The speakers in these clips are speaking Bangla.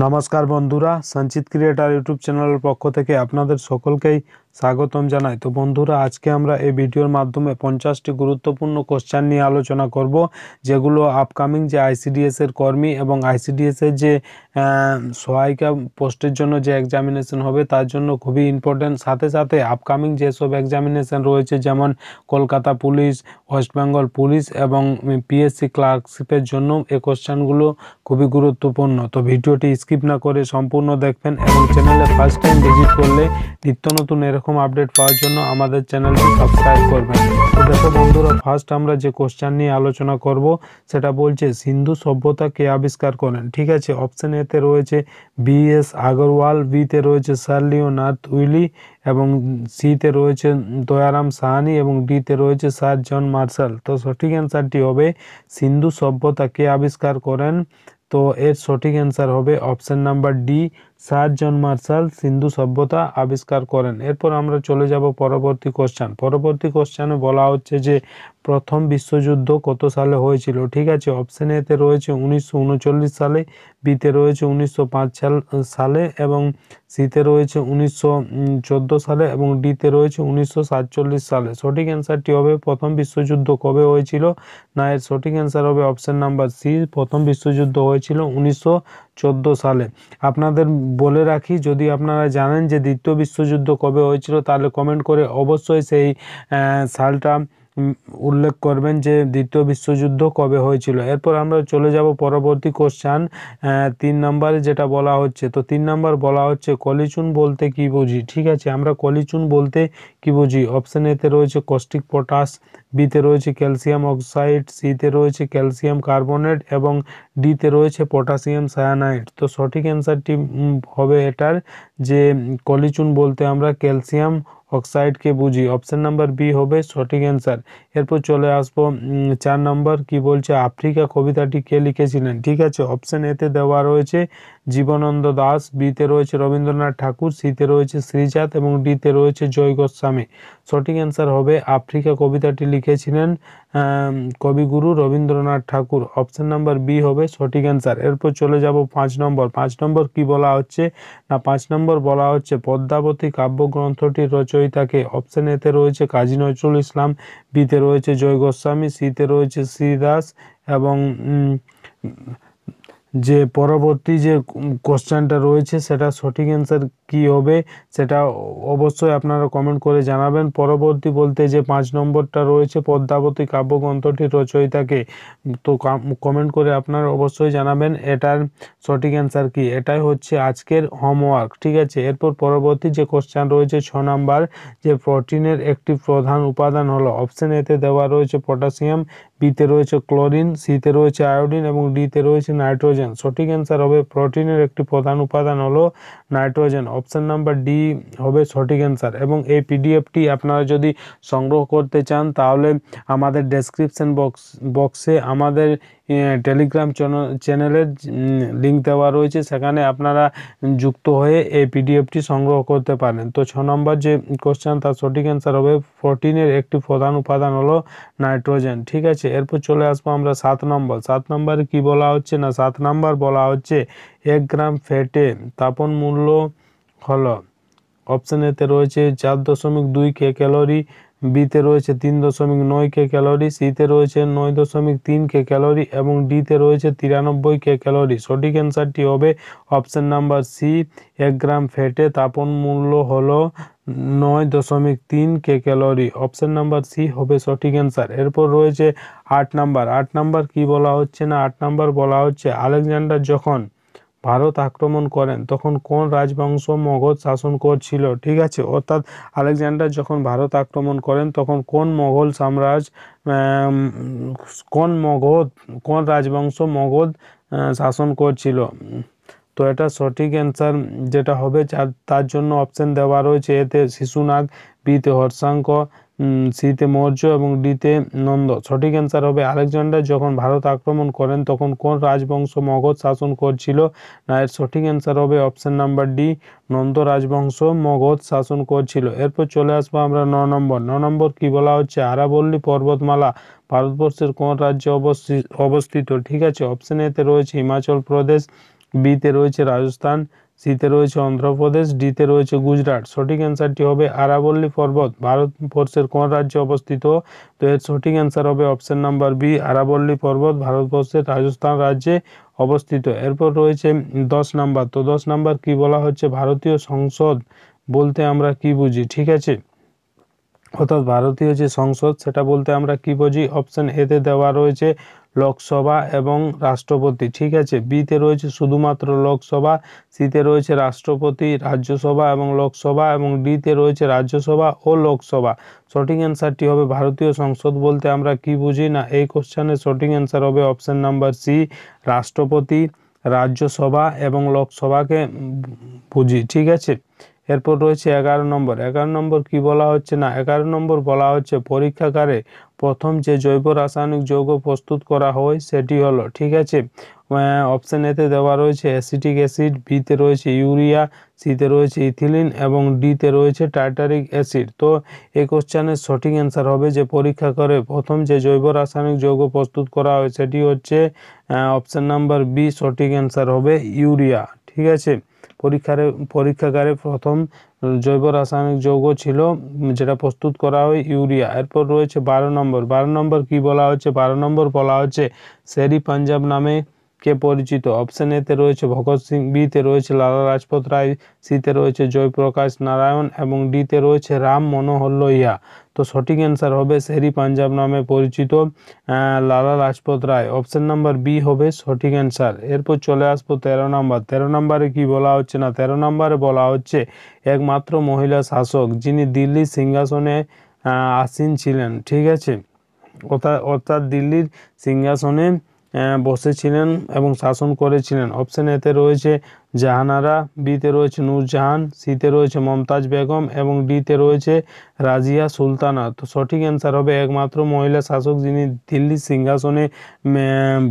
নমস্কার বন্ধুরা, সঞ্চিত ক্রিয়েটার ইউটিউব চ্যানেলের পক্ষ থেকে আপনাদের সকলকেই স্বাগতম জানাই। তো বন্ধুরা, আজকে আমরা এই ভিডিওর মাধ্যমে 50টি গুরুত্বপূর্ণ কোশ্চেন নিয়ে আলোচনা করব, যেগুলো আপকামিং যে আইসিডিএস এর কর্মী এবং আইসিডিএস এর যে সহায়িকা পোস্টের জন্য যে এক্সামিনেশন হবে তার জন্য খুবই ইম্পর্টেন্ট। সাথে সাথে আপকামিং যেসব এক্সামিনেশন রয়েছে, যেমন Kolkata police, West Bengal police এবং পিএসসি ক্লার্কশিপের জন্য এই কোশ্চেনগুলো খুবই গুরুত্বপূর্ণ। তো ভিডিওটি স্কিপ না করে সম্পূর্ণ দেখবেন এবং চ্যানেলে ফার্স্ট টাইম ভিজিট করলে নিত্য নতুন এরকম আপডেট পাওয়ার জন্য আমাদের চ্যানেলটি সাবস্ক্রাইব করবেন। তো দেখো বন্ধুরা, ফার্স্ট আমরা যে কোশ্চেন নিয়ে আলোচনা করব সেটা বলছে সিন্ধু সভ্যতা কে আবিষ্কার করেন। ঠিক আছে, অপশন এতে রয়েছে বিএস আগরওয়াল, বিতে রয়েছে স্যার লিওনার্দ উইলি এবং সিতে রয়েছে দয়ারাম সাহানি এবং ডিতে রয়েছে স্যার জন মার্শাল। তো সঠিক অ্যান্সারটি হবে সিন্ধু সভ্যতা কে আবিষ্কার করেন। তো এর সঠিক অ্যান্সার হবে option number D, sir John Marshall Sindhu সভ্যতা আবিষ্কার করেন। এরপর আমরা চলে যাব পরবর্তী কোশ্চেন। পরবর্তী কোশ্চেনে বলা হচ্ছে যে প্রথম বিশ্বযুদ্ধ কত সালে হয়েছিল। ঠিক আছে, অপশন এতে রয়েছে 1939 সালে, বিতে রয়েছে 1905 সালে এবং সিতে রয়েছে 1914 সালে এবং ডিতে রয়েছে 1947 সালে। সঠিক অ্যান্সারটি হবে প্রথম বিশ্বযুদ্ধ কবে হয়েছিল, না এর সঠিক অ্যান্সার হবে অপশন নাম্বার সি, প্রথম বিশ্বযুদ্ধ হয়েছিল 1914 সালে। আপনাদের বলে রাখি, যদি আপনারা জানেন যে দ্বিতীয় বিশ্বযুদ্ধ কবে হয়েছিল তাহলে কমেন্ট করে অবশ্যই সেই সালটা উল্লেখ করবেন যে দ্বিতীয় বিশ্বযুদ্ধ কবে হয়েছিল। এরপর আমরা চলে যাব পরবর্তী কোশ্চেন 3 নম্বরে, যেটা বলা হচ্ছে। তো 3 নম্বর বলা হচ্ছে কলিচুন বলতে কি বুঝি। ঠিক আছে, আমরা কলিচুন বলতে কি বুঝি। অপশন এতে রয়েছে কস্টিক পটাশ, বিতে রয়েছে ক্যালসিয়াম অক্সাইড, সিতে রয়েছে ক্যালসিয়াম কার্বনেট এবং ডিতে রয়েছে পটাশিয়াম সায়ানাইড। তো সঠিক অ্যান্সারটি হবে এটার যে কলিচুন বলতে আমরা ক্যালসিয়াম অক্সাইডকে বুঝি। অপশন নাম্বার বি হবে সঠিক অ্যান্সার। এরপর চলে আসবো 4 নম্বর, কি বলছে আফ্রিকা কবিতাটি কে লিখেছিলেন। ঠিক আছে, অপশন এতে দেওয়া রয়েছে জীবনানন্দ দাশ, বিতে রয়েছে রবীন্দ্রনাথ ঠাকুর, সিতে রয়েছে শ্রীজাত এবং ডিতে রয়েছে জয় গোস্বামী। সঠিক অ্যান্সার হবে আফ্রিকা কবিতাটি লিখেছিলেন কবিগুরু রবীন্দ্রনাথ ঠাকুর। অপশন নাম্বার বি হবে সঠিক অ্যান্সার। এরপর চলে যাব 5 নম্বর। 5 নম্বর কি বলা হচ্ছে, না 5 নম্বর বলা হচ্ছে পদ্মাবতী কাব্যগ্রন্থটির রচয়িতাকে। অপশন এতে রয়েছে কাজী নজরুল ইসলাম, বিতে রয়েছে জয় গোস্বামী, সিতে রয়েছে শ্রীদাস এবং যে পরবর্তী যে কোশ্চেনটা রয়েছে সেটা সঠিক অ্যান্সার কি হবে সেটা অবশ্যই আপনারা কমেন্ট করে জানাবেন। পরবর্তী বলতে যে 5 নম্বরটা রয়েছে পদ্মাবতী কাব্যগ্রন্থটির রচয়িতাকে, তো কমেন্ট করে আপনারা অবশ্যই জানাবেন এটার সঠিক অ্যান্সার কি। এটাই হচ্ছে আজকের হোমওয়ার্ক। ঠিক আছে, এরপর পরবর্তী যে কোশ্চেন রয়েছে 6 নাম্বার, যে প্রোটিনের একটি প্রধান উপাদান হলো। অপশন এতে দেওয়া রয়েছে পটাশিয়াম, বিতে রয়েছে ক্লোরিন, সিতে রয়েছে আয়োডিন এবং ডিতে রয়েছে নাইট্রোজেন। সঠিক অ্যান্সার হবে প্রোটিনের একটি প্রধান উপাদান হলো নাইট্রোজেন। অপশন নাম্বার ডি হবে সঠিক অ্যান্সার। এবং এই পিডিএফটি আপনারা যদি সংগ্রহ করতে চান তাহলে আমাদের ডেসক্রিপশন বক্সে আমাদের টেলিগ্রাম চ্যানেলের লিঙ্ক দেওয়া রয়েছে, সেখানে আপনারা যুক্ত হয়ে এই পিডিএফটি সংগ্রহ করতে পারেন। তো 6 নম্বর যে কোশ্চেন তার সঠিক অ্যান্সার হবে প্রোটিনের একটি প্রধান উপাদান হলো নাইট্রোজেন। ঠিক আছে, এরপর চলে আসবো আমরা 7 নম্বর। 7 নম্বরে কি বলা হচ্ছে, না 7 নম্বর বলা হচ্ছে 1 গ্রাম ফ্যাটে তাপন মূল্য হলো। অপশন এতে রয়েছে 4.2 কে ক্যালোরি, বিতে রয়েছে 3.9 কে ক্যালোরি, সিতে রয়েছে 9.3 কে ক্যালোরি এবং ডিতে রয়েছে 93 কে ক্যালোরি। সঠিক অ্যান্সারটি হবে অপশন নাম্বার সি, 1 গ্রাম ফ্যাটে তাপন মূল্য হলো 9.3 কে ক্যালোরি। অপশন নাম্বার সি হবে সঠিক অ্যান্সার। এরপর রয়েছে 8 নাম্বার। 8 নাম্বার কি বলা হচ্ছে, না 8 নাম্বার বলা হচ্ছে আলেকজান্ডার যখন ভারত আক্রমণ করেন তখন কোন রাজবংশ মগধ শাসন করছিল। ঠিক আছে, অর্থাৎ আলেকজান্ডার যখন ভারত আক্রমণ করেন তখন কোন মোগল সাম্রাজ্য কোন রাজবংশ মগধ শাসন করছিল। তো এটা সঠিক অ্যান্সার যেটা হবে তার জন্য অপশন দেওয়া রয়েছে এতে শিশুনাগ, বিতে হর্ষাঙ্ক, সিতে মৌর্য এবং ডিতে নন্দ। সঠিক অ্যান্সার হবে আলেকজান্ডার যখন ভারত আক্রমণ করেন তখন কোন রাজবংশ মগধ শাসন করছিল, না এর সঠিক অ্যান্সার হবে অপশন নাম্বার ডি, নন্দ রাজবংশ মগধ শাসন করছিল। এরপর চলে আসবো আমরা 9 নম্বর। 9 নম্বর কি বলা হচ্ছে আরাবল্লী পর্বতমালা ভারতবর্ষের কোন রাজ্যে অবস্থিত। ঠিক আছে, অপশন এতে রয়েছে হিমাচল প্রদেশ, বিতে রয়েছে রাজস্থান, সিতে রয়েছে অন্ধ্রপ্রদেশ, ডিতে রয়েছে গুজরাট। সঠিক অ্যান্সারটি হবে আরাবল্লী পর্বত ভারতবর্ষের কোন রাজ্যে অবস্থিত? তো এর সঠিক অ্যান্সার হবে অপশন নাম্বার বি, আরাবল্লী পর্বত ভারতবর্ষের রাজস্থান রাজ্যে অবস্থিত। এরপর রয়েছে 10 নাম্বার। তো 10 নাম্বার কি বলা হচ্ছে? ভারতীয় সংসদ বলতে আমরা কি বুঝি? ঠিক আছে, অর্থাৎ ভারতীয় যে সংসদ সেটা বলতে আমরা কি বুঝি? অপশন এতে দেওয়া রয়েছে লোকসভা এবং রাষ্ট্রপতি। ঠিক আছে, বিতে রয়েছে শুধুমাত্র লোকসভা, সিতে রয়েছে রাষ্ট্রপতি, রাজ্যসভা এবং লোকসভা, এবং ডিতে রয়েছে রাজ্যসভা ও লোকসভা। সঠিক অ্যান্সারটি হবে ভারতীয় সংসদ বলতে আমরা কি বুঝি? না, এই কোশ্চেনের সঠিক অ্যান্সার হবে অপশন নাম্বার সি, রাষ্ট্রপতি, রাজ্যসভা এবং লোকসভাকে বুঝি। ঠিক আছে, এরপর রয়েছে 11 নম্বর। 11 নম্বর কি বলা হচ্ছে? না, 11 নম্বর বলা হচ্ছে পরীক্ষাগারে প্রথম যে জৈব রাসায়নিক যৌগ প্রস্তুত করা হয় সেটি হলো। ঠিক আছে, অপশন এতে দেওয়া রয়েছে অ্যাসিটিক অ্যাসিড, বিতে রয়েছে ইউরিয়া, সিতে রয়েছে ইথিলিন এবং ডিতে রয়েছে টার্টারিক অ্যাসিড। তো এই কোশ্চেনের সঠিক অ্যান্সার হবে যে পরীক্ষাগারে প্রথম যে জৈব রাসায়নিক যৌগ প্রস্তুত করা হয় সেটি হচ্ছে অপশন নাম্বার বি, সঠিক অ্যান্সার হবে ইউরিয়া। ঠিক আছে, পরীক্ষাগারে প্রথম জৈব রাসায়নিক যৌগ ছিল যেটা প্রস্তুত করা হয় ইউরিয়া। এরপর রয়েছে 12 নম্বর। 12 নম্বর কি বলা হচ্ছে? 12 নম্বর বলা হচ্ছে শেরি পাঞ্জাব নামে কে পরিচিত? অপশন এতে রয়েছে ভগৎ সিং, বিতে রয়েছে লালা লাজপত রায়, সিতে রয়েছে জয়প্রকাশ নারায়ণ এবং ডিতে রয়েছে রাম মনোহর লোহিয়া। তো সঠিক অ্যান্সার হবে শেরি পাঞ্জাব নামে পরিচিত Lala Lajpat Rai. Option number B হবে সঠিক অ্যান্সার। এরপর চলে আসবো 13 নম্বর। 13 নম্বরে কি বলা হচ্ছে? না, 13 নম্বরে বলা হচ্ছে একমাত্র মহিলা শাসক যিনি দিল্লি সিংহাসনে আসীন ছিলেন। ঠিক আছে, অর্থাৎ দিল্লির সিংহাসনে বসেছিলেন এবং শাসন করেছিলেন। অপশন এতে রয়েছে জাহানারা, বিতে রয়েছে নূরজাহান, সিতে রয়েছে মমতাজ বেগম এবং ডিতে রয়েছে রাজিয়া সুলতানা। তো সঠিক অ্যান্সার হবে একমাত্র মহিলা শাসক যিনি দিল্লি সিংহাসনে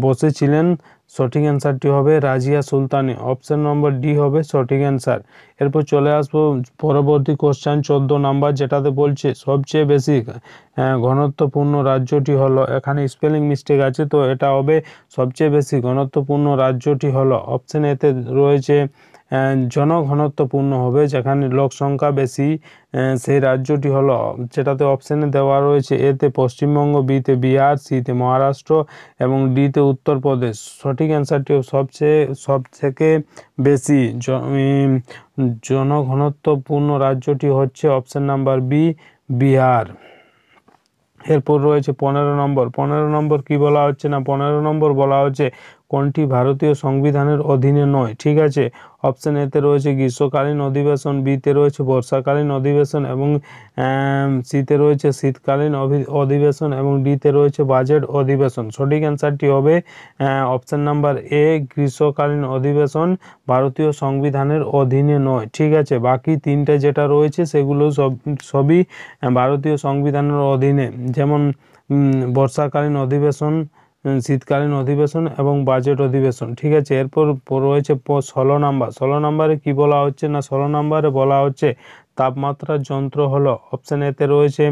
বসেছিলেন, সঠিক অ্যান্সারটি হবে রাজিয়া সুলতানি। অপশন নম্বর ডি হবে সঠিক অ্যান্সার। এরপর চলে আসবো পরবর্তী কোশ্চেন 14 নাম্বার, যেটাতে বলছে সবচেয়ে বেশি ঘনত্বপূর্ণ রাজ্যটি হলো, এখানে স্পেলিং মিস্টেক আছে, তো এটা হবে সবচেয়ে বেশি ঘনত্বপূর্ণ রাজ্যটি হলো অপশন এতে রয়েছে জনঘনত্বপূর্ণ হবে, যেখানে লোক সংখ্যা বেশি, সেই রাজ্যটি হলো, যেটাতে অপশানে দেওয়া রয়েছে এতে পশ্চিমবঙ্গ, বিতে বিহার, সিতে মহারাষ্ট্র এবং ডিতে উত্তরপ্রদেশ। সঠিক অ্যান্সারটি সব থেকে বেশি জনঘনত্বপূর্ণ রাজ্যটি হচ্ছে অপশন নাম্বার বি, বিহার। এরপর রয়েছে 15 নম্বর। 15 নম্বর কি বলা হচ্ছে? না, 15 নম্বর বলা হচ্ছে কোনটি ভারতীয় সংবিধানের অধীনে নয়। ঠিক আছে, অপশন এতে রয়েছে গ্রীষ্মকালীন অধিবেশন, বিতে রয়েছে বর্ষাকালীন অধিবেশন এবং সিতে রয়েছে শীতকালীন অধিবেশন এবং ডিতে রয়েছে বাজেট অধিবেশন। সঠিক অ্যান্সারটি হবে অপশন নাম্বার এ, গ্রীষ্মকালীন অধিবেশন ভারতীয় সংবিধানের অধীনে নয়। ঠিক আছে, বাকি তিনটে যেটা রয়েছে সেগুলো সবই ভারতীয় সংবিধানের অধীনে, যেমন বর্ষাকালীন অধিবেশন, শীতকালীন অধিবেশন এবং বাজেট অধিবেশন। ঠিক আছে, এরপর রয়েছে 16 নাম্বার। 16 নাম্বারে কি বলা হচ্ছে? না, 16 নাম্বারে বলা হচ্ছে তাপমাত্রার যন্ত্র হলো, অপশন এতে রয়েছে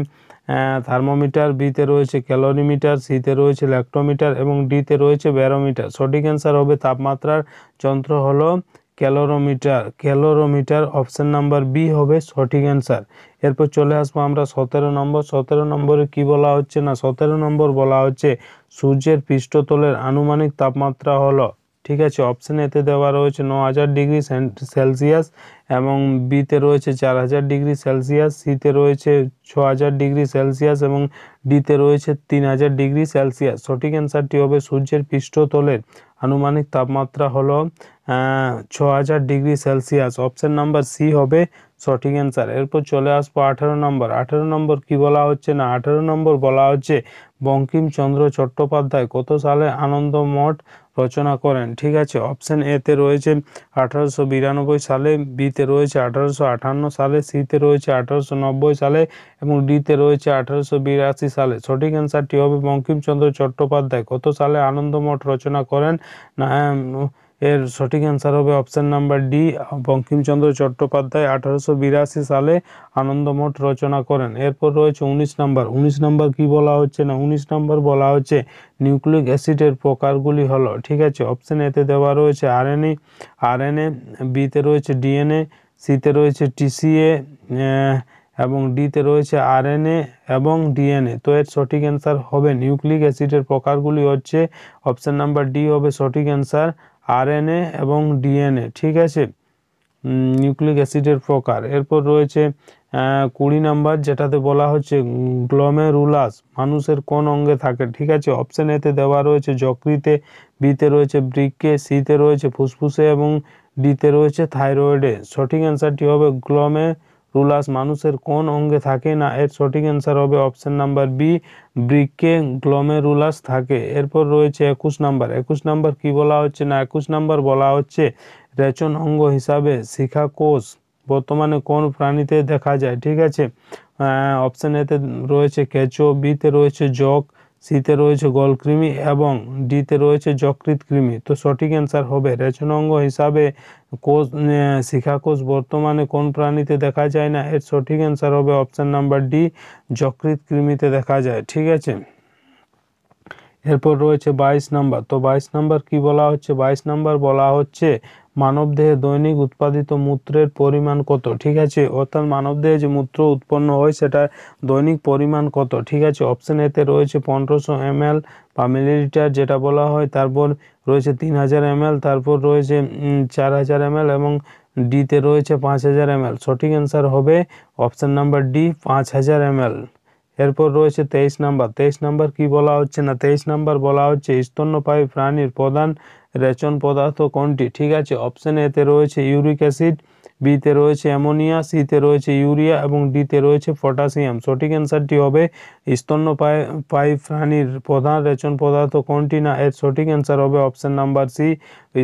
থার্মোমিটার, বিতে রয়েছে ক্যালোরিমিটার, সিতে রয়েছে ল্যাক্টোমিটার এবং ডিতে রয়েছে ব্যারোমিটার। সঠিক অ্যান্সার হবে তাপমাত্রার যন্ত্র হলো ক্যালোরোমিটার। অপশন নাম্বার বি হবে সঠিক অ্যান্সার। এরপর চলে আসবো আমরা 17 নম্বর। 17 নম্বরে কি বলা হচ্ছে? না, 17 নম্বর বলা হচ্ছে সূর্যের পৃষ্ঠতলের আনুমানিক তাপমাত্রা হলো। ঠিক আছে, অপশন এতে দেওয়া রয়েছে 9000 ডিগ্রি সেলসিয়াস এবং বিতে রয়েছে 4000 ডিগ্রি সেলসিয়াস, সিতে রয়েছে 6000 ডিগ্রি সেলসিয়াস এবং ডিতে রয়েছে 3000 ডিগ্রি সেলসিয়াস। সঠিক অ্যান্সারটি হবে সূর্যের পৃষ্ঠতলের আনুমানিক তাপমাত্রা হলো 6000 degree Celsius. Option number C হবে সঠিক অ্যান্সার। এরপর চলে আসবো 18 নম্বর। 18 নম্বর কি বলা হচ্ছে? না, 18 নম্বর বলা হচ্ছে বঙ্কিমচন্দ্র চট্টোপাধ্যায় কত সালে আনন্দমঠ রচনা করেন। ঠিক আছে, অপশন এতে রয়েছে 1892 সালে, বিতে রয়েছে 1858 সালে, সিতে রয়েছে 1890 সালে এবং ডিতে রয়েছে 1882 সালে। সঠিক অ্যান্সারটি হবে বঙ্কিমচন্দ্র চট্টোপাধ্যায় কত সালে আনন্দমঠ রচনা করেন? না, এর সঠিক অ্যান্সার হবে option number D. Bankimchandra Chattopadhyay 1882 সালে আনন্দমঠ রচনা করেন। এরপর রয়েছে 19 নাম্বার। 19 নাম্বার কি বলা হচ্ছে না 19 নাম্বার বলা হচ্ছে নিউক্লিক অ্যাসিডের প্রকারগুলি হলো, ঠিক আছে। অপশন এতে দেওয়া রয়েছে আরএনএ, বিতে রয়েছে ডিএনএ, সিতে রয়েছে টিসিএ এবং ডিতে রয়েছে আরএনএ এবং ডিএনএ। তো এর সঠিক অ্যান্সার হবে নিউক্লিক অ্যাসিডের প্রকারগুলি হচ্ছে অপশন নাম্বার ডি হবে সঠিক অ্যান্সার, আরএনএ এবং ডিএনএ, ঠিক আছে। নিউক্লিক অ্যাসিডের প্রকার। এরপর রয়েছে 20 নাম্বার, যেটাতে বলা হচ্ছে গ্লোমেরুলাস মানুষের কোন অঙ্গে থাকে, ঠিক আছে। অপশন এতে দেওয়া রয়েছে যকৃতে, বিতে রয়েছে বৃক্কে, সিতে রয়েছে ফুসফুসে এবং ডিতে রয়েছে থাইরয়েডে। সঠিক অ্যান্সারটি হবে গ্লোমেরুলাস মানুষের কোন অঙ্গে থাকে না, এর সঠিক অ্যান্সার হবে অপশন নাম্বার বি, বৃক্কে গ্লোমেরুলাস থাকে। এরপর রয়েছে 21 নাম্বার। 21 নাম্বার কি বলা হচ্ছে না 21 নাম্বার বলা হচ্ছে রেচন অঙ্গ হিসাবে শিখাকোষ বর্তমানে কোন প্রাণীতে দেখা যায়, ঠিক আছে। অপশন এতে রয়েছে কেঁচো, বিতে রয়েছে জক, সিতে রয়েছে গলকৃমি এবং ডিতে রয়েছে যকৃৎ কৃমি। তো সঠিক অ্যান্সার হবে রেচন অঙ্গ হিসাবে শিখাকোষ বর্তমানে কোন প্রাণীতে দেখা যায় না, এর সঠিক অ্যান্সার হবে অপশন নাম্বার ডি, যকৃৎ কৃমিতে দেখা যায়, ঠিক আছে। এরপর রয়েছে 22 নাম্বার। তো 22 নাম্বার কি বলা হচ্ছে 22 নাম্বার বলা হচ্ছে মানবদেহে দৈনিক উৎপাদিত মূত্রের পরিমাণ কত, ঠিক আছে। অর্থাৎ মানবদেহে যে মূত্র উৎপন্ন হয় সেটা দৈনিক পরিমাণ কত, ঠিক আছে। অপশন এতে রয়েছে 1500 ml বা মিলিলিটার যেটা বলা হয়, তারপর রয়েছে 3000 ml, তারপর রয়েছে 4000 ml এবং ডিতে রয়েছে 5000 ml। সঠিক অ্যান্সার হবে অপশন নাম্বার ডি, 5000 ml। এরপর রয়েছে 23 নাম্বার। 23 নাম্বার কি বলা হচ্ছে না 23 নাম্বার বলা হচ্ছে স্তন্যপায়ী প্রাণীর প্রধান রেচন পদার্থ কোনটি, ঠিক আছে। অপশন এতে রয়েছে ইউরিক অ্যাসিড, বিতে রয়েছে অ্যামোনিয়া, সিতে রয়েছে ইউরিয়া এবং ডিতে রয়েছে পটাশিয়াম। সঠিক অ্যান্সারটি হবে স্তন্যপায়ী প্রাণীর প্রধান রেচন পদার্থ কোনটি না, এর সঠিক অ্যান্সার হবে অপশন নাম্বার সি,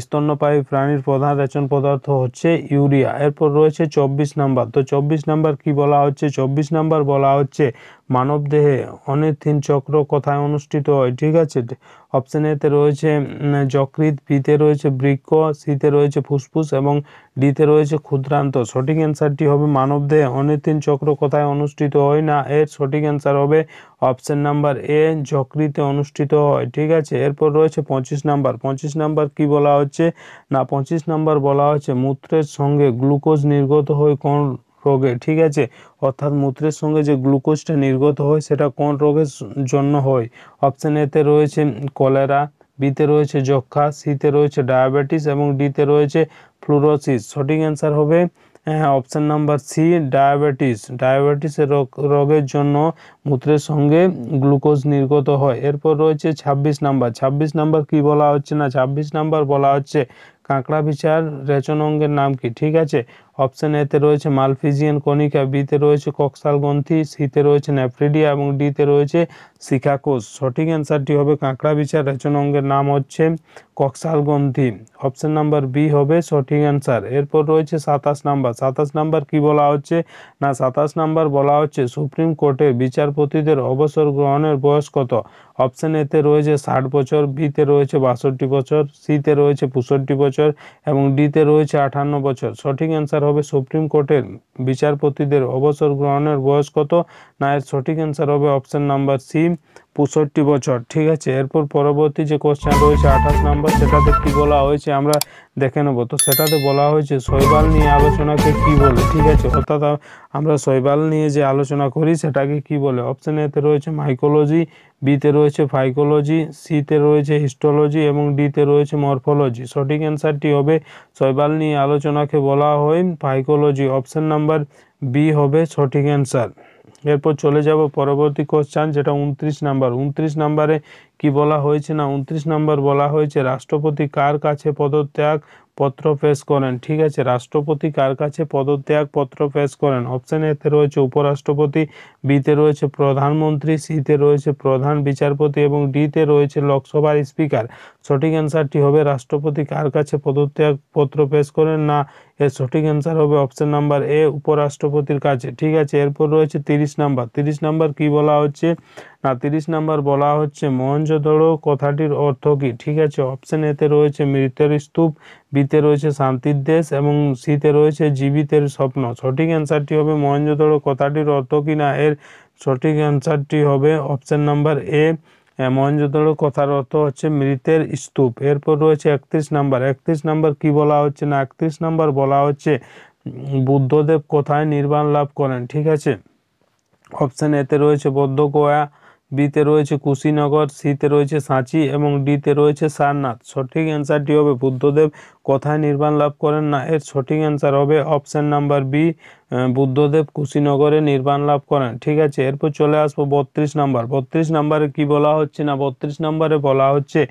স্তন্যপায়ী প্রাণীর প্রধান রেচন পদার্থ হচ্ছে ইউরিয়া। এরপর রয়েছে 24 নাম্বার। তো 24 নাম্বার কি বলা হচ্ছে 24 নাম্বার বলা হচ্ছে মানবদেহে অনিথিন চক্র কোথায় অনুষ্ঠিত হয়, ঠিক আছে। অপশন এতে রয়েছে যকৃৎ, বিতে রয়েছে বৃক্ক, সিতে রয়েছে ফুসফুস এবং ডিতে রয়েছে ক্ষুদ্রান্ত। সঠিক অ্যান্সারটি হবে মানবদেহে অনিথিন চক্র কোথায় অনুষ্ঠিত হয় না, এর সঠিক অ্যান্সার হবে অপশন নাম্বার এ, যকৃতে অনুষ্ঠিত হয়, ঠিক আছে। এরপর রয়েছে 25 নাম্বার। 25 নাম্বার কি বলা হচ্ছে না 25 নাম্বার বলা হচ্ছে মূত্রের সঙ্গে গ্লুকোজ নির্গত হয় কোন রোগে, ঠিক আছে। অর্থাৎ মূত্রের সঙ্গে যে গ্লুকোজটা নির্গত হয় সেটা কোন রোগের জন্য হয়। অপশন এতে রয়েছে কলেরা, বিতে রয়েছে যক্ষা, সিতে রয়েছে ডায়াবেটিস এবং ডিতে রয়েছে ফ্লুরোসিস। সঠিক অ্যান্সার হবে অপশন নাম্বার সি, ডায়াবেটিসের রোগের জন্য মূত্রের সঙ্গে গ্লুকোজ নির্গত হয়। এরপর রয়েছে 26 নাম্বার। 26 নাম্বার কি বলা হচ্ছে না 26 নাম্বার বলা হচ্ছে কাঁকড়া বিছার রেচন অঙ্গের নাম কি, ঠিক আছে। অপশন এতে রয়েছে মালফিজিয়ান কণিকা, বিতে রয়েছে কক্সাল গ্রন্থি, সিতে রয়েছে নেফ্রিডিয়া এবং ডিতে রয়েছে শিখাকোষ। সঠিক অ্যান্সারটি হবে কাঁকড়া বিছার রেচন অঙ্গের নাম হচ্ছে কক্সাল গ্রন্থি। অপশন নাম্বার বি হবে সঠিক অ্যান্সার। এরপর রয়েছে 27 নাম্বার। 27 নাম্বার কি বলা হচ্ছে না 27 নাম্বার বলা হচ্ছে সুপ্রিম কোর্টের বিচারপতিদের অবসর গ্রহণের বয়স কত। অপশন এতে রয়েছে 60 বছর, বিতে রয়েছে 62 বছর, সিতে রয়েছে 65 বছর এবং ডিতে রয়েছে 58 বছর। সঠিক অ্যান্সার হবে সুপ্রিম কোর্টের বিচারপতিদের অবসর গ্রহণের বয়স কত না, এর সঠিক অ্যান্সার হবে অপশন নাম্বার সি, 65 বছর, ঠিক আছে। এরপর পরবর্তী যে কোশ্চেন রয়েছে 28 নাম্বার, সেটাতে কি বলা হয়েছে আমরা দেখে নেব। তো সেটাতে বলা হয়েছে শৈবাল নিয়ে আলোচনাকে কি বলে, ঠিক আছে। অর্থাৎ আমরা শৈবাল নিয়ে যে আলোচনা করি সেটাকে কি বলে। অপশন এতে রয়েছে মাইকোলজি, বিতে রয়েছে ফাইকোলজি, সিতে রয়েছে হিস্টোলজি এবং ডিতে রয়েছে মরফোলজি। সঠিক অ্যান্সারটি হবে শৈবাল নিয়ে আলোচনাকে বলা হয় ফাইকোলজি। অপশন নাম্বার বি হবে সঠিক অ্যান্সার। এরপর চলে যাব পরবর্তী কোশ্চেন, যেটা 29 নাম্বার। 29 নাম্বারে কি বলা হয়েছে না 29 নাম্বার বলা হয়েছে রাষ্ট্রপতি কার কাছে পদত্যাগ পত্র পেশ করেন? ঠিক আছে, রাষ্ট্রপতি কার কাছে পদত্যাগ পত্র পেশ করেন? অপশন এতে রয়েছে উপরাষ্ট্রপতি, বিতে রয়েছে প্রধানমন্ত্রী, সিতে রয়েছে প্রধান বিচারপতি এবং ডিতে রয়েছে লোকসভার স্পিকার। সঠিক অ্যান্সারটি হবে রাষ্ট্রপতি কার কাছে পদত্যাগ পত্র পেশ করেন? না, এর সঠিক অ্যান্সার হবে অপশন নাম্বার এ, উপরাষ্ট্রপতির কাছে। ঠিক আছে, এরপর রয়েছে 30 নাম্বার। 30 নাম্বার কি বলা হচ্ছে? না, 30 নাম্বার বলা হচ্ছে মহেঞ্জোদড়ো কথাটির অর্থ কি? ঠিক আছে, অপশন এতে রয়েছে মৃতের স্তূপ, বিতে রয়েছে শান্তির দেশ এবং সিতে রয়েছে জীবিতের স্বপ্ন। সঠিক অ্যান্সারটি হবে মহেঞ্জোদড়ো কথাটির অর্থ কি? না, এর সঠিক অ্যান্সারটি হবে অপশন নাম্বার এ, মহেঞ্জোদড়ো কথার অর্থ হচ্ছে মৃতের স্তূপ। এরপর রয়েছে 31 নাম্বার। 31 নাম্বার কি বলা হচ্ছে? না, 31 নাম্বার বলা হচ্ছে বুদ্ধদেব কোথায় নির্বাণ লাভ করেন? ঠিক আছে, অপশন এতে রয়েছে বৌদ্ধগয়া, বিতে রয়েছে কুশীনগর, সিতে রয়েছে সাঁচি এবং ডিতে রয়েছে সারনাথ। সঠিক অ্যান্সারটি হবে বুদ্ধদেব কোথায় নির্বাণ লাভ করেন? না, এর সঠিক অ্যান্সার হবে অপশন নাম্বার বি, বুদ্ধদেব কুশীনগরে নির্বাণ লাভ করেন। ঠিক আছে, এরপর চলে আসবো 32 নাম্বার। 32 নাম্বারে কি বলা হচ্ছে? না, 32 নাম্বারে বলা হচ্ছে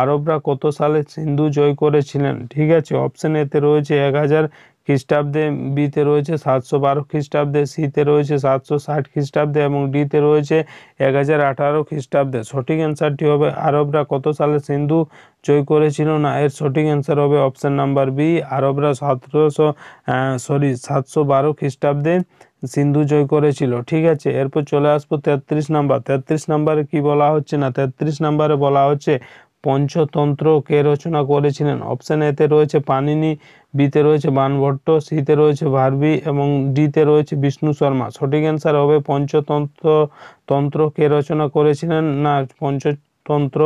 আরবরা কত সালে সিন্ধু জয় করেছিলেন? ঠিক আছে, অপশন এতে রয়েছে 1000 খ্রিস্টাব্দে, বিতে রয়েছে 712 খ্রিস্টাব্দে, সিতে রয়েছে 760 খ্রিস্টাব্দে এবং ডিতে রয়েছে 1018 খ্রিস্টাব্দে। সঠিক অ্যান্সারটি হবে আরবরা কত সালে সিন্ধু জয় করেছিল? না, এর সঠিক অ্যান্সার হবে অপশন নাম্বার বি, আরবরা 712 খ্রিস্টাব্দে সিন্ধু জয় করেছিল। ঠিক আছে, এরপর চলে আসবো 33 নাম্বার। 33 নাম্বারে কি বলা হচ্ছে? না, 33 নাম্বারে বলা হচ্ছে পঞ্চতন্ত্র কে রচনা করেছিলেন? অপশন এতে রয়েছে পাণিনি, বিতে রয়েছে বাণভট্ট, সিতে রয়েছে ভারবি এবং ডিতে রয়েছে বিষ্ণু শর্মা। সঠিক অ্যান্সার হবে পঞ্চতন্ত্র কে রচনা করেছিলেন? না, পঞ্চতন্ত্র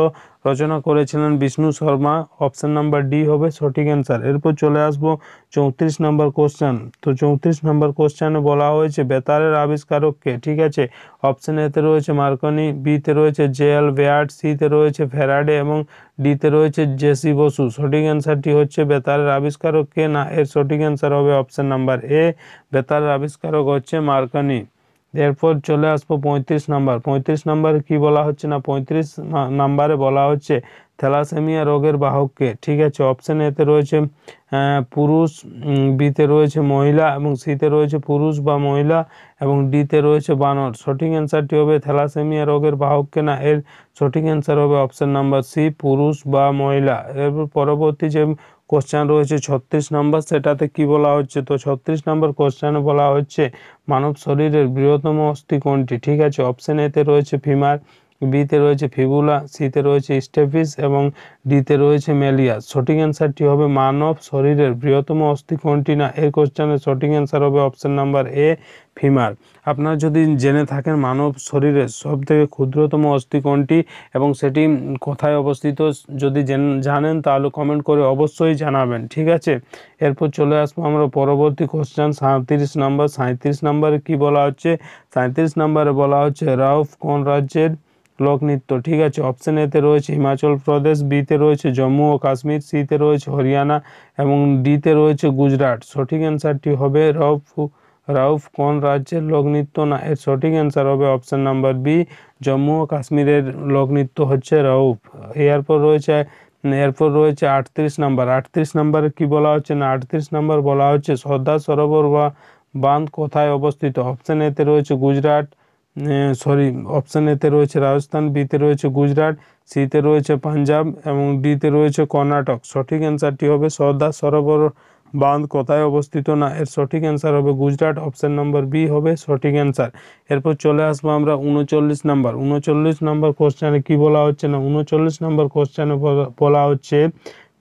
রচনা করেছিলেন Vishnu Sharma. Option number D হবে সঠিক অ্যান্সার। এরপর চলে আসবো 34 নম্বর কোশ্চেন। তো 34 নম্বর কোশ্চেনে বলা হয়েছে বেতারের আবিষ্কারক কে? ঠিক আছে, অপশন এতে রয়েছে মার্কনি, বিতে রয়েছে জে.এল. বেয়ার্ড, সিতে রয়েছে ফ্যারাডে এবং ডিতে রয়েছে জে.সি. বসু। সঠিক অ্যান্সারটি হচ্ছে বেতারের আবিষ্কারক কে? না, এর সঠিক অ্যান্সার হবে অপশন নাম্বার এ, বেতারের আবিষ্কারক হচ্ছে মার্কনি। এরপর চলে আসবো 35 নাম্বার। 35 নাম্বারে কি বলা হচ্ছে? না, 35 নাম্বারে বলা হচ্ছে থ্যালাসেমিয়া রোগের বাহককে। ঠিক আছে, অপশন এতে রয়েছে পুরুষ, বিতে রয়েছে মহিলা এবং সিতে রয়েছে পুরুষ বা মহিলা এবং ডিতে রয়েছে বানর। সঠিক অ্যান্সারটি হবে থ্যালাসেমিয়া রোগের বাহককে? না, এর সঠিক অ্যান্সার হবে অপশন নাম্বার সি, পুরুষ বা মহিলা। এরপর পরবর্তী যে কোশ্চেন রয়েছে 36 নাম্বার, সেটাতে কি বলা হচ্ছে? তো 36 নাম্বার কোশ্চেনে বলা হচ্ছে মানব শরীরের বৃহত্তম অস্থি কোনটি? ঠিক আছে, অপশন এতে রয়েছে ফিমার, বিতে রয়েছে ফিবুলা, সিতে রয়েছে স্টেপিস এবং ডিতে রয়েছে মেলিয়াস। সঠিক অ্যান্সারটি হবে মানব শরীরের বৃহত্তম অস্থি কোনটি? না, এই কোশ্চেনের সঠিক অ্যান্সার হবে অপশন নাম্বার এ, ফিমার। আপনারা যদি জেনে থাকেন মানব শরীরের সবথেকে ক্ষুদ্রতম অস্থি কোনটি এবং সেটি কোথায় অবস্থিত, যদি জানেন তাহলে কমেন্ট করে অবশ্যই জানাবেন। ঠিক আছে, এরপর চলে আসবো আমরা পরবর্তী কোশ্চেন 37 নাম্বার। 37 নাম্বারে কি বলা হচ্ছে? 37 নাম্বারে বলা হচ্ছে রাউফ কোন রাজ্যের লোকনৃত্য? ঠিক আছে, অপশন এতে রয়েছে হিমাচল প্রদেশ, বিতে রয়েছে জম্মু ও কাশ্মীর, সিতে রয়েছে হরিয়ানা এবং ডিতে রয়েছে গুজরাট। সঠিক অ্যান্সারটি হবে রাউফ কোন রাজ্যের লোকনৃত্য? না, এর সঠিক অ্যান্সার হবে অপশন নাম্বার বি, জম্মু ও কাশ্মীরের লোকনৃত্য হচ্ছে রাউফ। এরপর রয়েছে 38 নাম্বার। 38 নাম্বারে কি বলা হচ্ছে? না, 38 নাম্বার বলা হচ্ছে সর্দার সরোবর বা বাঁধ কোথায় অবস্থিত? অপশন এতে রয়েছে গুজরাট, অপশন এতে রয়েছে রাজস্থান, বিতে রয়েছে গুজরাট, সিতে রয়েছে পাঞ্জাব এবং ডিতে রয়েছে কর্ণাটক। সঠিক অ্যান্সারটি হবে সর্দার সরোবর বাঁধ কোথায় অবস্থিত? না, এর সঠিক অ্যান্সার হবে গুজরাট। অপশন নম্বর বি হবে সঠিক অ্যান্সার। এরপর চলে আসবো আমরা 39 নাম্বার। 39 নাম্বার কোশ্চেনে কি বলা হচ্ছে? না, 39 নাম্বার কোশ্চেনে বলা হচ্ছে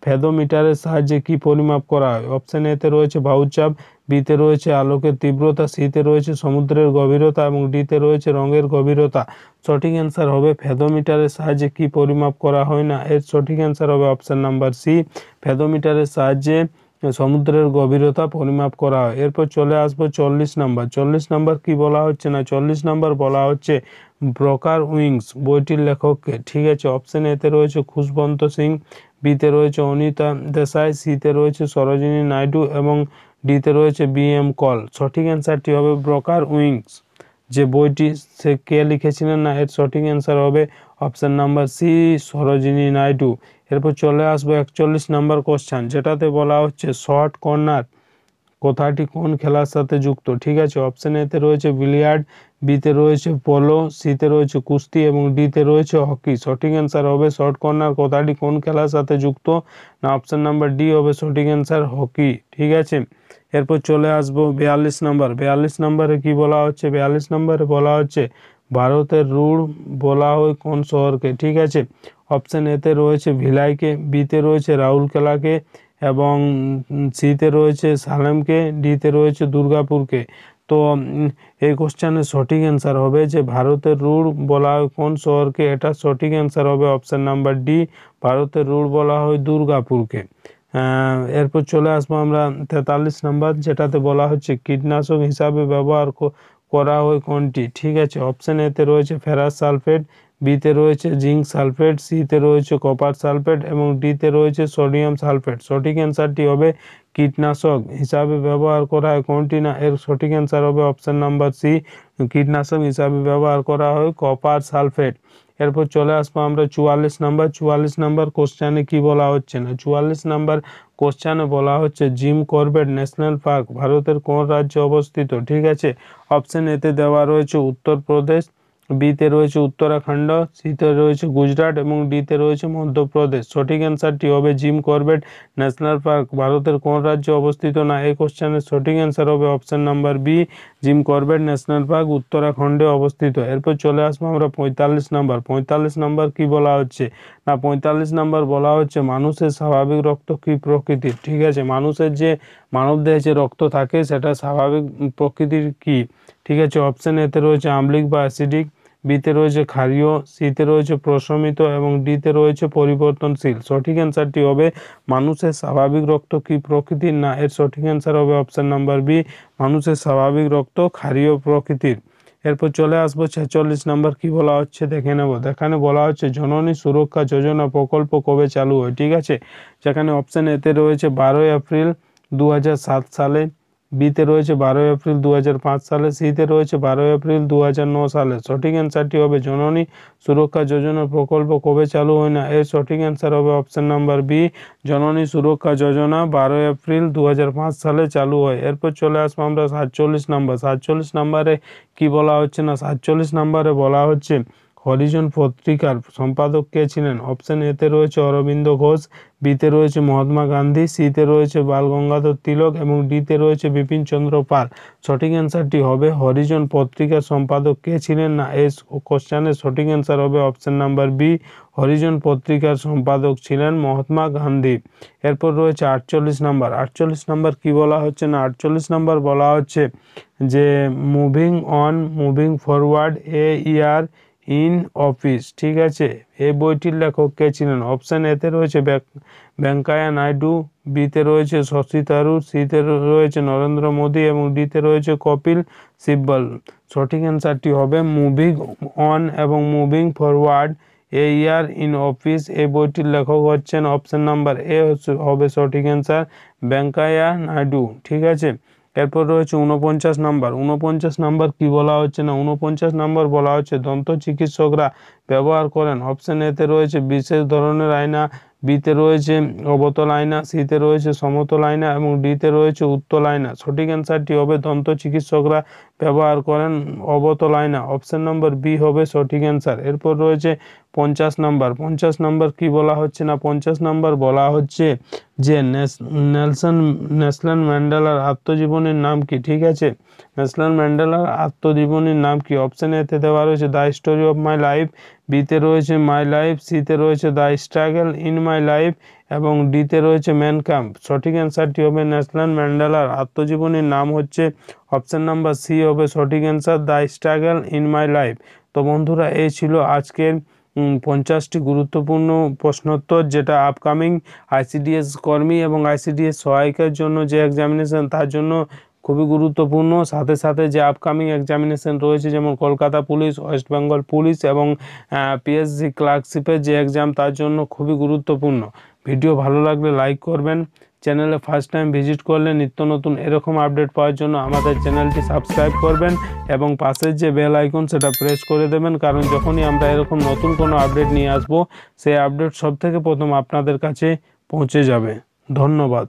ফেদোমিটারের সাহায্যে কি পরিমাপ করা হয়? অপশন এতে রয়েছে বায়ুচাপ, বিতে রয়েছে আলোকের তীব্রতা, সিতে রয়েছে সমুদ্রের গভীরতা এবং ডিতে রয়েছে রঙের গভীরতা। সঠিক অ্যান্সার হবে ফেদোমিটারের সাহায্যে কি পরিমাপ করা হয়? না, এর সঠিক অ্যান্সার হবে অপশন নাম্বার সি, ফেদোমিটারের সাহায্যে সমুদ্রের গভীরতা পরিমাপ করা হয়। এরপর চলে আসবো 40 নাম্বার। 40 নাম্বার কি বলা হচ্ছে? না, 40 নাম্বার বলা হচ্ছে ব্রোকার উইংস বইটির লেখককে। ঠিক আছে, অপশন এতে রয়েছে খুশবন্ত সিং, বিতে রয়েছে অনিতা দেশাই, সিতে রয়েছে সরোজিনী নাইডু এবং ডিতে রয়েছে বি.এম. কল। সঠিক অ্যান্সারটি হবে ব্রোকার উইংস যে বইটি সে কে লিখেছিলেন? না, এর সঠিক অ্যান্সার হবে option number C, Sarojini Naidu. এরপর চলে আসবো 41 নম্বর কোশ্চেন, যেটাতে বলা হচ্ছে শর্ট কর্নার কথাটি কোন খেলার সাথে যুক্ত। ঠিক আছে, অপশন এতে রয়েছে বিলিয়ার্ড, বিতে রয়েছে পোলো, সিতে রয়েছে কুস্তি এবং ডিতে রয়েছে হকি। সঠিক অ্যান্সার হবে শর্ট কর্নার কথাটি কোন খেলার সাথে যুক্ত, না অপশন নাম্বার ডি হবে সঠিক অ্যান্সার হকি। ঠিক আছে, এরপর চলে আসবো 42 নম্বর। 42 নম্বরে কি বলা হচ্ছে, 42 নম্বরে বলা হচ্ছে ভারতের রুড় বলা হয় কোন শহরকে। ঠিক আছে, অপশন এতে রয়েছে ভিলাইকে, বিতে রয়েছে রাউরকেলাকে এবং সিতে রয়েছে সালেমকে, ডিতে রয়েছে দুর্গাপুরকে। তো এই কোশ্চেনের সঠিক অ্যান্সার হবে যে ভারতের রুড় বলা হয় কোন শহরকে, এটা সঠিক অ্যান্সার হবে অপশন নাম্বার ডি, ভারতের রুড় বলা হয় দুর্গাপুরকে। এরপর চলে আসবো আমরা 43 নম্বর, যেটাতে বলা হচ্ছে কীটনাশক হিসাবে ব্যবহার করা হয় কোনটি। ঠিক আছে, অপশন এতে রয়েছে ফেরাস সালফেট, বিতে রয়েছে জিঙ্ক সালফেট, সিতে রয়েছে কপার সালফেট এবং ডিতে রয়েছে সোডিয়াম সালফেট। সঠিক অ্যান্সারটি হবে কীটনাশক হিসাবে ব্যবহার করা হয় কোনটি, না এর সঠিক অ্যান্সার হবে অপশন নাম্বার সি, কীটনাশক হিসাবে ব্যবহার করা হয় কপার সালফেট। এরপর চলে আসবো আমরা 44 নম্বর। 44 নম্বর কোশ্চেনে কি বলা হচ্ছে, না 44 নম্বর কোশ্চেনে বলা হচ্ছে জিম করবেট ন্যাশনাল পার্ক ভারতের কোন রাজ্যে অবস্থিত। ঠিক আছে, অপশন এতে দেওয়া রয়েছে উত্তরপ্রদেশ, বিতে রয়েছে উত্তরাখণ্ড, সিতে রয়েছে গুজরাট এবং ডিতে রয়েছে মধ্যপ্রদেশ। সঠিক অ্যান্সারটি হবে জিম করবেট ন্যাশনাল পার্ক ভারতের কোন রাজ্যে অবস্থিত, না এই কোশ্চেনের সঠিক অ্যান্সার হবে option number B, Jim Corbett national park উত্তরাখণ্ডে অবস্থিত। এরপর চলে আসবো আমরা 45 নম্বর। 45 নম্বর কি বলা হচ্ছে, না 45 নম্বর বলা হচ্ছে মানুষের স্বাভাবিক রক্ত কি প্রকৃতির। ঠিক আছে, মানুষের যে মানবদেহে যে রক্ত থাকে সেটা স্বাভাবিক প্রকৃতির কি। ঠিক আছে, অপশন এতে রয়েছে আম্লিক বা অ্যাসিডিক, বিতে রয়েছে ক্ষারীয়, সিতে রয়েছে প্রশমিত এবং ডিতে রয়েছে পরিবর্তনশীল। সঠিক অ্যান্সারটি হবে মানুষের স্বাভাবিক রক্ত কি প্রকৃতির, না এর সঠিক অ্যান্সার হবে অপশন নাম্বার বি, মানুষের স্বাভাবিক রক্ত ক্ষারীয় প্রকৃতির। এরপর চলে আসবো 46 নম্বর, কি বলা হচ্ছে দেখে নেব। এখানে বলা হচ্ছে জননী সুরক্ষা যোজনা প্রকল্প কবে চালু হয়। ঠিক আছে, যেখানে অপশন এতে রয়েছে 12 এপ্রিল 2007 সালে, বিতে রয়েছে 12 এপ্রিল 2005 সালে, সিতে রয়েছে 12 এপ্রিল 2009 সালে। সঠিক অ্যান্সারটি হবে জননী সুরক্ষা যোজনা প্রকল্প কবে চালু হয়, না এর সঠিক অ্যান্সার হবে অপশন নাম্বার বি, জননী সুরক্ষা যোজনা 12 এপ্রিল 2005 সালে চালু হয়। এরপর চলে আসবো আমরা 47 নম্বর। 47 নম্বরে কি বলা হচ্ছে, না 47 নম্বরে বলা হচ্ছে হরিজন পত্রিকার সম্পাদক কে ছিলেন। অপশন এতে রয়েছে অরবিন্দ ঘোষ, বিতে রয়েছে মহাত্মা গান্ধী, সিতে রয়েছে বাল গঙ্গাধর তিলক এবং ডিতে রয়েছে বিপিন চন্দ্র পাল। সঠিক অ্যান্সারটি হবে হরিজন পত্রিকার সম্পাদক কে ছিলেন, না এই কোশ্চেনের সঠিক অ্যান্সার হবে অপশন নাম্বার বি, হরিজন পত্রিকার সম্পাদক ছিলেন মহাত্মা গান্ধী। এরপর রয়েছে 48 নম্বর। 48 নম্বর কি বলা হচ্ছে, না 48 নম্বর বলা হচ্ছে যে moving on moving forward A year in office. ঠিক আছে, এই বইটির লেখক কে ছিলেন। অপশন এতে রয়েছে ভেঙ্কাইয়া নাইডু, বিতে রয়েছে শশী থারুর, সিতে রয়েছে নরেন্দ্র মোদী এবং ডিতে রয়েছে কপিল সিব্বল। সঠিক অ্যান্সারটি হবে মুভিং অন এবং moving forward A year in office. এই বইটির লেখক হচ্ছেন অপশন নাম্বার এ হবে সঠিক অ্যান্সার, ভেঙ্কাইয়া নাইডু। ঠিক আছে, এরপর রয়েছে 49 নম্বর। 49 নম্বর কি বলা হচ্ছে, না 49 নম্বর বলা হচ্ছে দন্ত চিকিৎসকরা ব্যবহার করেন। অপশন এতে রয়েছে বিশেষ ধরনের আয়না, বিতে রয়েছে অবতল আয়না, সিতে রয়েছে সমতল আয়না এবং ডিতে রয়েছে উত্তল আয়না। সঠিক অ্যান্সারটি হবে দন্ত চিকিৎসকরা ব্যবহার করেন অবতল আয়না। অপশন নম্বর বি হবে সঠিক অ্যান্সার। এরপর রয়েছে 50 নম্বর। 50 নম্বর কি বলা হচ্ছে, না 50 নম্বর বলা হচ্ছে যে নেলসন ম্যান্ডেলার আত্মজীবনীর নাম কি। ঠিক আছে, নেলসন ম্যান্ডেলার আত্মজীবনীর নাম কি। অপশন এতে দেওয়া রয়েছে the story of my life, বিতে রয়েছে মাই লাইফ, সিতে রয়েছে the struggle in my life এবং ডিতে রয়েছে ম্যান ক্যাম্প। সঠিক অ্যান্সারটি হবে নেলসন ম্যান্ডেলার আত্মজীবনীর নাম হচ্ছে অপশন নাম্বার সি হবে সঠিক answer, the struggle in my life. তো বন্ধুরা, এই ছিল আজকের 50টি গুরুত্বপূর্ণ প্রশ্নোত্তর, যেটা আপকামিং আইসিডিএস কর্মী এবং আইসিডিএস সহায়িকার জন্য যে এক্সামিনেশন তার জন্য খুবই গুরুত্বপূর্ণ। সাথে সাথে যে আপকামিং এক্সামিনেশন রয়েছে যেমন Kolkata police, West Bengal police এবং পিএসসি ক্লার্কশিপের যে এক্সাম তার জন্য খুবই গুরুত্বপূর্ণ। ভিডিও ভালো লাগলে লাইক করবেন, চ্যানেলে ফার্স্ট টাইম ভিজিট করলে নিত্য নতুন এরকম আপডেট পাওয়ার জন্য আমাদের চ্যানেলটি সাবস্ক্রাইব করবেন এবং পাশের যে বেল আইকন সেটা প্রেস করে দেবেন, কারণ যখনই আমরা এরকম নতুন কোনো আপডেট নিয়ে আসব সেই আপডেট সবথেকে প্রথম আপনাদের কাছে পৌঁছে যাবে। ধন্যবাদ।